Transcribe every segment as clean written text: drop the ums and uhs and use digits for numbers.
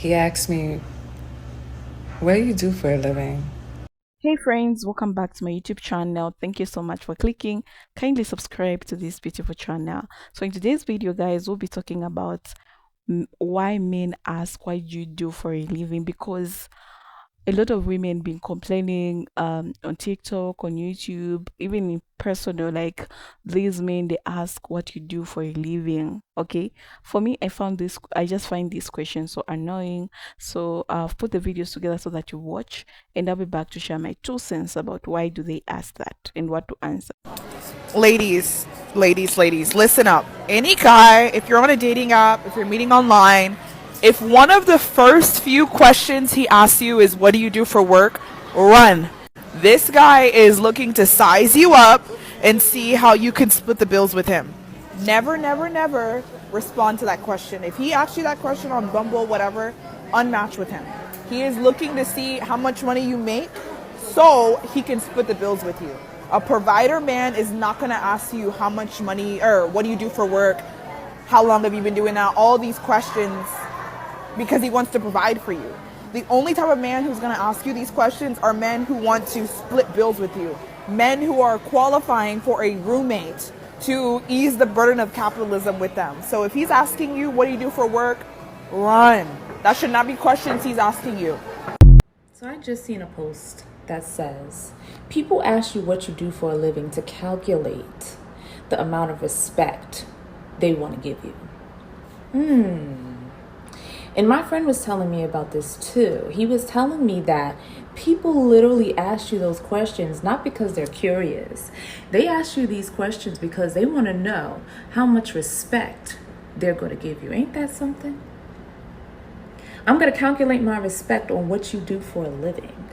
He asked me, what do you do for a living? Hey friends, welcome back to my YouTube channel. Thank you so much for clicking. Kindly subscribe to this beautiful channel. So in today's video, guys, we'll be talking about why men ask what you do for a living, because a lot of women been complaining on TikTok, on YouTube, even in personal, like these men they ask what you do for a living. Okay. For me, I just find this question so annoying. So I've put the videos together so that you watch, and I'll be back to share my 2 cents about why do they ask that and what to answer. Ladies, listen up. Any guy, if you're on a dating app, if you're meeting online, if one of the first few questions he asks you is, what do you do for work? Run. This guy is looking to size you up and see how you can split the bills with him. Never respond to that question. If he asks you that question on Bumble, whatever, unmatch with him. He is looking to see how much money you make so he can split the bills with you. A provider man is not going to ask you how much money or what do you do for work, how long have you been doing that, all these questions, because he wants to provide for you. The only type of man who's going to ask you these questions are men who want to split bills with you, men who are qualifying for a roommate to ease the burden of capitalism with them. So if he's asking you, what do you do for work? Run. That should not be questions he's asking you. So I just seen a post that says, people ask you what you do for a living to calculate the amount of respect they want to give you. And my friend was telling me about this too. He was telling me that people literally ask you those questions not because they're curious. They ask you these questions because they want to know how much respect they're going to give you. Ain't that something? I'm going to calculate my respect on what you do for a living.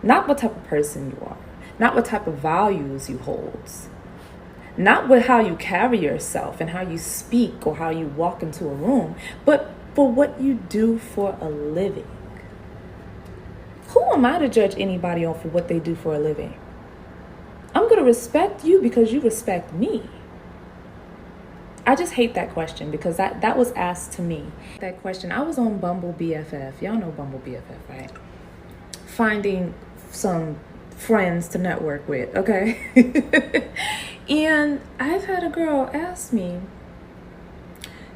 Not what type of person you are. Not what type of values you hold. Not with how you carry yourself and how you speak or how you walk into a room, but for what you do for a living. Who am I to judge anybody on for what they do for a living? I'm going to respect you because you respect me. I just hate that question because that was asked to me. That question, I was on Bumble BFF. Y'all know Bumble BFF, right? Finding some friends to network with, okay? And I've had a girl ask me,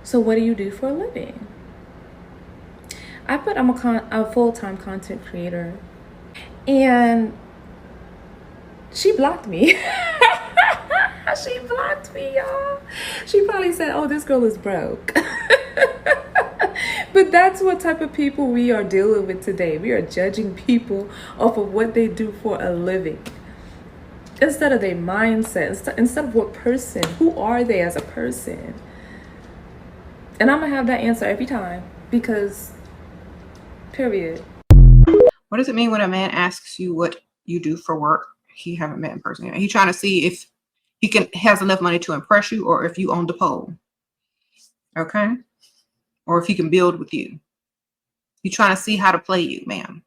so what do you do for a living? I put I'm a full-time content creator, and she blocked me. She blocked me, y'all. She probably said, oh, this girl is broke. But that's what type of people we are dealing with today. We are judging people off of what they do for a living instead of their mindset, instead of who are they as a person. And I'm gonna have that answer every time because period. What does it mean when a man asks you what you do for work? He haven't met in person yet. He's trying to see if he has enough money to impress you, or if you own the pole. Okay? Or if he can build with you. He's trying to see how to play you, ma'am.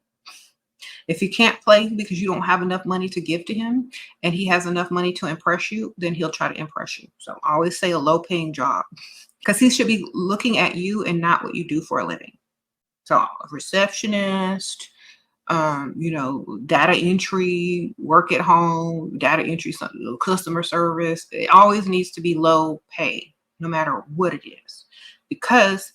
If he can't play because you don't have enough money to give to him and he has enough money to impress you, then he'll try to impress you. So I always say a low-paying job, because he should be looking at you and not what you do for a living. So a receptionist, data entry, work at home, data entry, customer service. It always needs to be low pay, no matter what it is, because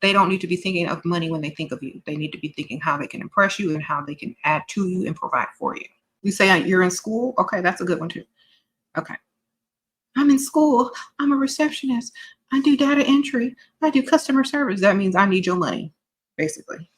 they don't need to be thinking of money when they think of you. They need to be thinking how they can impress you and how they can add to you and provide for you. You say you're in school. Okay, that's a good one too. Okay. I'm in school. I'm a receptionist. I do data entry. I do customer service. That means I need your money, basically.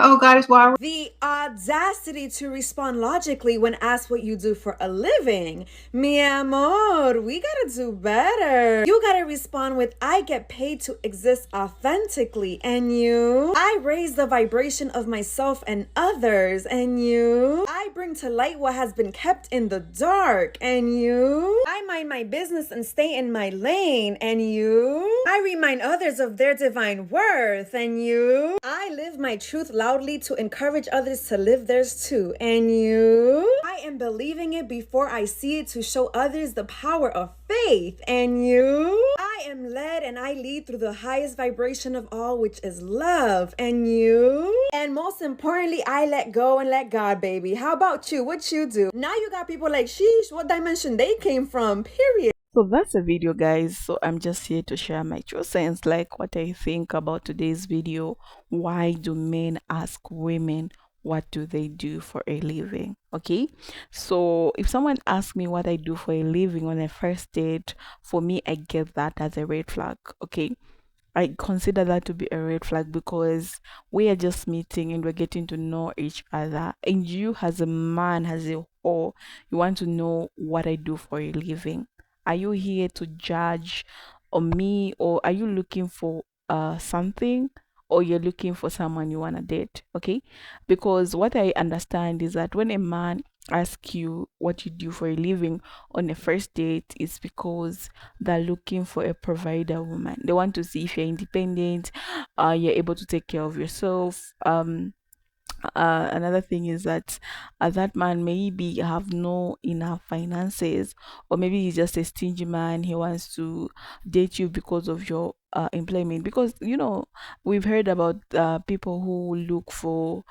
Oh, God is why. The audacity to respond logically when asked what you do for a living. Mi amor, we gotta do better. You gotta respond with, I get paid to exist authentically. And you? I raise the vibration of myself and others. And you? I bring to light what has been kept in the dark. And you? I mind my business and stay in my lane. And you? I remind others of their divine worth. And you? I live my truth loudly to encourage others to live theirs too. And you? I am believing it before I see it to show others the power of faith. And you? I I am led and I lead through the highest vibration of all, which is love. And you? And most importantly, I let go and let God, baby. How about you? What you do? Now you got people like, sheesh, what dimension they came from, period. So that's the video, guys. So I'm just here to share my 2 cents, like what I think about today's video. Why do men ask women what do they do for a living? Okay, so if someone asks me what I do for a living on a first date, for me, I get that as a red flag. Okay, I consider that to be a red flag because we are just meeting and we're getting to know each other. And you, as a man, as a whole, you want to know what I do for a living. Are you here to judge on me, or are you looking for something, or you're looking for someone you want to date? Okay, because what I understand is that when a man asks you what you do for a living on a first date, it's because they're looking for a provider woman. They want to see if you're independent, you're able to take care of yourself. Another thing is that that man maybe have no enough finances, or maybe he's just a stingy man. He wants to date you because of your employment, because we've heard about people who look for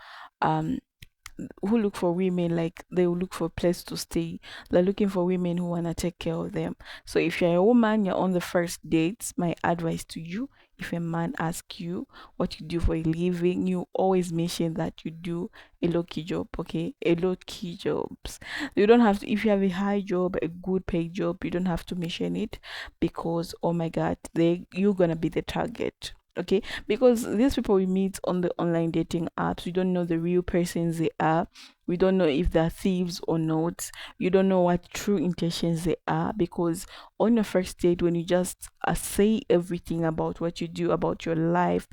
women, like they will look for a place to stay. They're looking for women who want to take care of them. So if you're a woman, you're on the first date, my advice to you, if a man asks you what you do for a living, you always mention that you do a low-key job. Okay, a low-key jobs. You don't have to, if you have a high job, a good paid job, you don't have to mention it, because oh my god, you're gonna be the target. Okay, because these people we meet on the online dating apps, we don't know the real persons they are. We don't know if they're thieves or not. You don't know what true intentions they are, because on your first date, when you just say everything about what you do, about your life,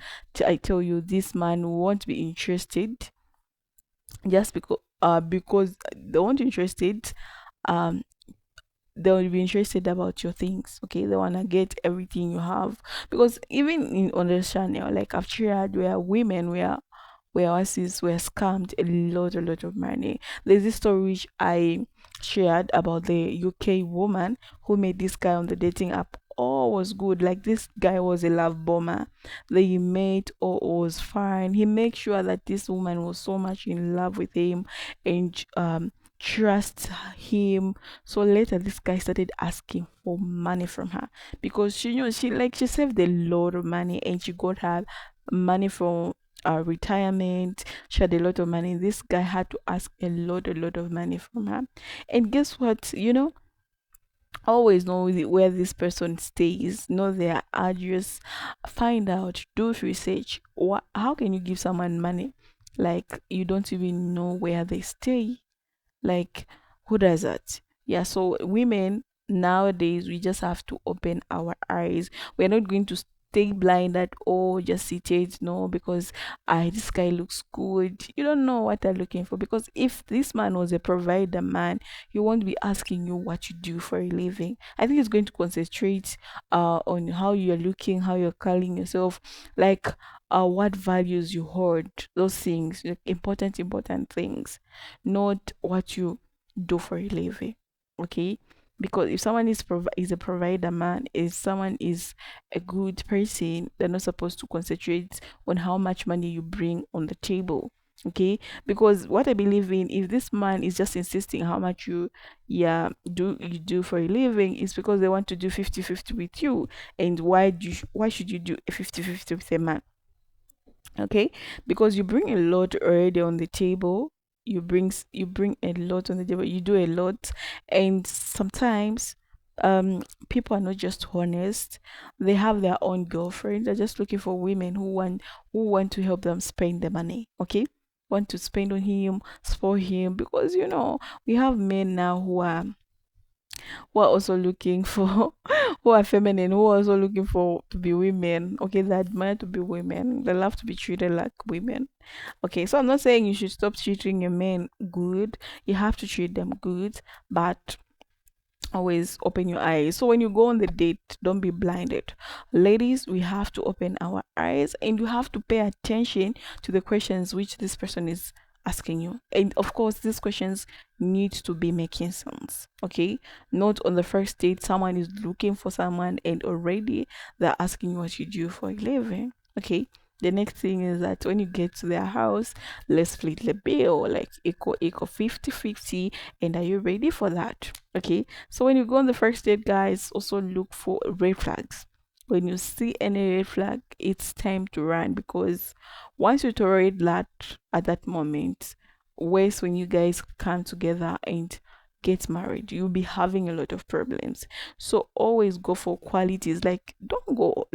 I tell you, this man won't be interested, just because they won't interested. They will be interested about your things. Okay, they want to get everything you have, because even on this channel, like I've shared, where women were scammed a lot of money. There's this story which I shared about the UK woman who made this guy on the dating app. All was good, like this guy was a love bomber. They met, all was fine. He made sure that this woman was so much in love with him and trust him. So later this guy started asking for money from her, because she saved a lot of money and she got her money from retirement. She had a lot of money. This guy had to ask a lot of money from her. And guess what? Always know where this person stays, know their address, find out, do research. How can you give someone money like you don't even know where they stay? Like, who does that? Yeah, so women nowadays, we just have to open our eyes. We're not going to stay blind that, oh, just sit it, no, because this guy looks good. You don't know what they're looking for, because if this man was a provider man, he won't be asking you what you do for a living. I think he's going to concentrate on how you're looking, how you're calling yourself, like what values you hold, those things, like important things, not what you do for a living. Okay, because if someone is a provider man, if someone is a good person, they're not supposed to concentrate on how much money you bring on the table. Okay, because what I believe in, if this man is just insisting how much you do for a living, is because they want to do 50-50 with you. And why should you do a 50-50 with a man? Okay, because you bring a lot already on the table. You bring a lot on the table, you do a lot. And sometimes people are not just honest. They have their own girlfriend. They're just looking for women who want to help them spend the money. Okay, want to spend on him, spoil him, because we have men now who are also looking for who are feminine, who are also looking for to be women. Okay, they admire to be women, they love to be treated like women. Okay, so I'm not saying you should stop treating your men good. You have to treat them good, but always open your eyes. So when you go on the date, don't be blinded. Ladies, we have to open our eyes, and you have to pay attention to the questions which this person is asking you. And of course, these questions need to be making sense. Okay, not on the first date someone is looking for someone and already they're asking you what you do for a living. Okay, the next thing is that when you get to their house, let's split the bill, like equal 50-50. And are you ready for that? Okay, so when you go on the first date, guys, also look for red flags. When you see any red flag, it's time to run, because once you tolerate that at that moment, where's when you guys come together and get married, you'll be having a lot of problems. So always go for qualities. Like, don't go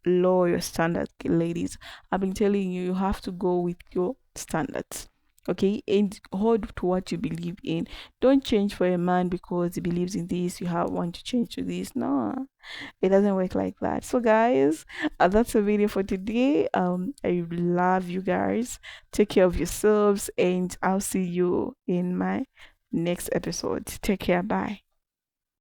lower your standards, ladies. I've been telling you, you have to go with your standards. Okay, and hold to what you believe in. Don't change for a man because he believes in this. You have want to change to this. No, it doesn't work like that. So guys, that's a video for today. I love you guys. Take care of yourselves, and I'll see you in my next episode. Take care. Bye.